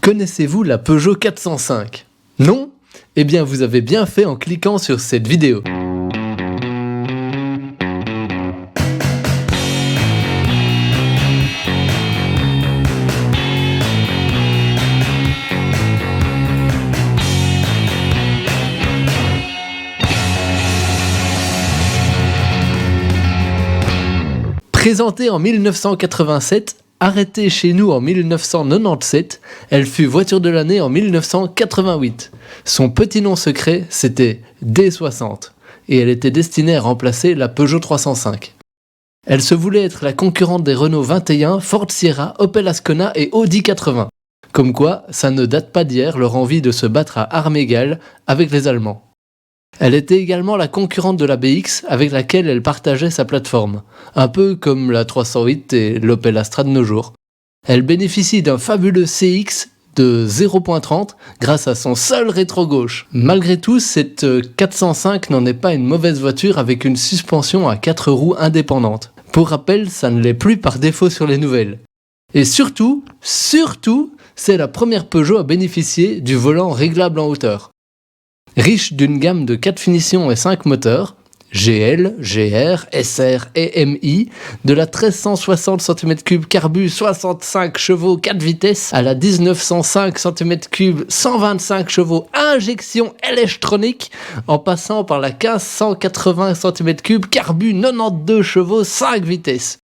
Connaissez-vous la Peugeot 405? Non? Eh bien vous avez bien fait en cliquant sur cette vidéo. Présentée en 1987, arrêtée chez nous en 1997, elle fut voiture de l'année en 1988. Son petit nom secret, c'était D60, et elle était destinée à remplacer la Peugeot 305. Elle se voulait être la concurrente des Renault 21, Ford Sierra, Opel Ascona et Audi 80. Comme quoi, ça ne date pas d'hier leur envie de se battre à armes égales avec les Allemands. Elle était également la concurrente de la BX avec laquelle elle partageait sa plateforme, un peu comme la 308 et l'Opel Astra de nos jours. Elle bénéficie d'un fabuleux CX de 0.30 grâce à son seul rétro-gauche. Malgré tout, cette 405 n'en est pas une mauvaise voiture avec une suspension à 4 roues indépendante. Pour rappel, ça ne l'est plus par défaut sur les nouvelles. Et surtout, c'est la première Peugeot à bénéficier du volant réglable en hauteur. Riche d'une gamme de 4 finitions et 5 moteurs, GL, GR, SR et MI, de la 1360 cm3 carbu 65 chevaux 4 vitesses à la 1905 cm3 125 chevaux injection électronique, en passant par la 1580 cm3 carbu 92 chevaux 5 vitesses.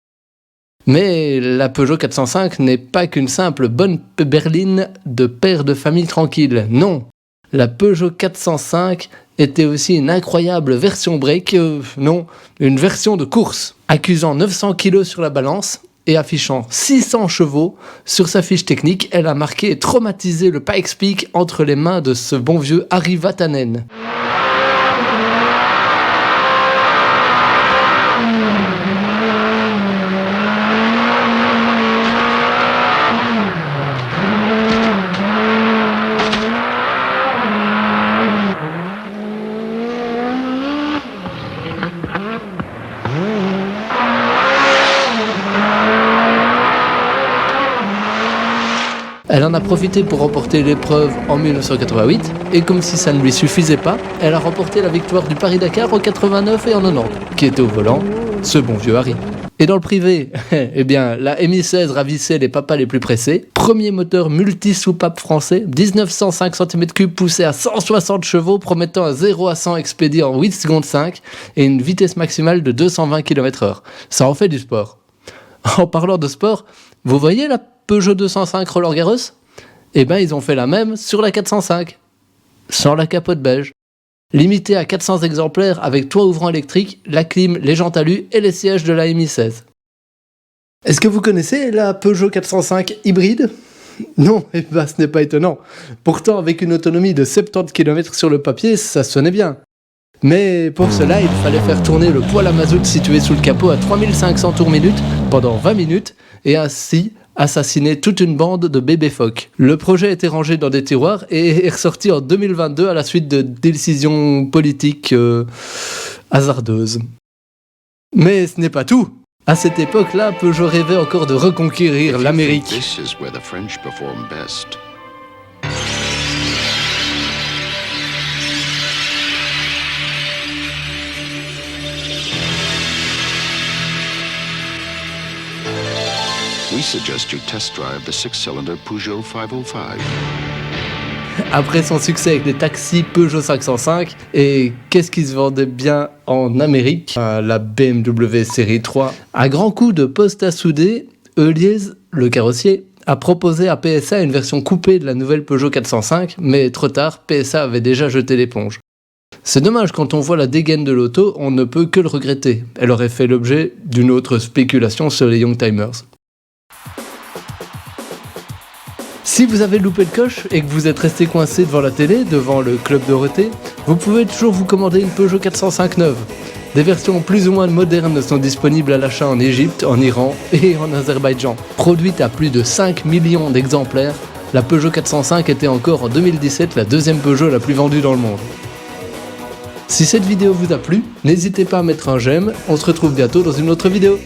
Mais la Peugeot 405 n'est pas qu'une simple bonne berline de père de famille tranquille, non. La Peugeot 405 était aussi une incroyable version break, une version de course, accusant 900 kg sur la balance et affichant 600 chevaux. Sur sa fiche technique, elle a marqué et traumatisé le Pikes Peak entre les mains de ce bon vieux Harry Vatanen. Elle en a profité pour remporter l'épreuve en 1988, et comme si ça ne lui suffisait pas, elle a remporté la victoire du Paris-Dakar en 89 et en 90, qui était au volant, ce bon vieux Harry. Et dans le privé, eh bien, la MI16 ravissait les papas les plus pressés. Premier moteur multi-soupape français, 1905 cm3 poussé à 160 chevaux, promettant un 0 à 100 expédié en 8 secondes 5, et une vitesse maximale de 220 km/h. Ça en fait du sport. En parlant de sport, vous voyez la Peugeot 205 Roland Garros? Eh ben ils ont fait la même sur la 405, sans la capote beige. Limitée à 400 exemplaires avec toit ouvrant électrique, la clim, les jantes alu et les sièges de la MI16. Est-ce que vous connaissez la Peugeot 405 hybride? Non, eh ben ce n'est pas étonnant. Pourtant avec une autonomie de 70 km sur le papier, ça sonnait bien. Mais pour cela, il fallait faire tourner le poêle à mazout situé sous le capot à 3500 tours minute pendant 20 minutes et ainsi assassiner toute une bande de bébés phoques. Le projet a été rangé dans des tiroirs et est ressorti en 2022 à la suite de décisions politiques hasardeuses. Mais ce n'est pas tout. À cette époque-là, Peugeot rêvait encore de reconquérir l'Amérique. We suggest you test drive the 6-cylinder Peugeot 505. Après son succès avec les taxis Peugeot 505, et qu'est-ce qui se vendait bien en Amérique? La BMW série 3. À grands coups de poste à souder, Heuliez, le carrossier, a proposé à PSA une version coupée de la nouvelle Peugeot 405, mais trop tard, PSA avait déjà jeté l'éponge. C'est dommage, quand on voit la dégaine de l'auto, on ne peut que le regretter. Elle aurait fait l'objet d'une autre spéculation sur les Youngtimers. Si vous avez loupé le coche et que vous êtes resté coincé devant la télé, devant le Club Dorothée, vous pouvez toujours vous commander une Peugeot 405 neuve. Des versions plus ou moins modernes sont disponibles à l'achat en Égypte, en Iran et en Azerbaïdjan. Produite à plus de 5 millions d'exemplaires, la Peugeot 405 était encore en 2017 la deuxième Peugeot la plus vendue dans le monde. Si cette vidéo vous a plu, n'hésitez pas à mettre un j'aime, on se retrouve bientôt dans une autre vidéo.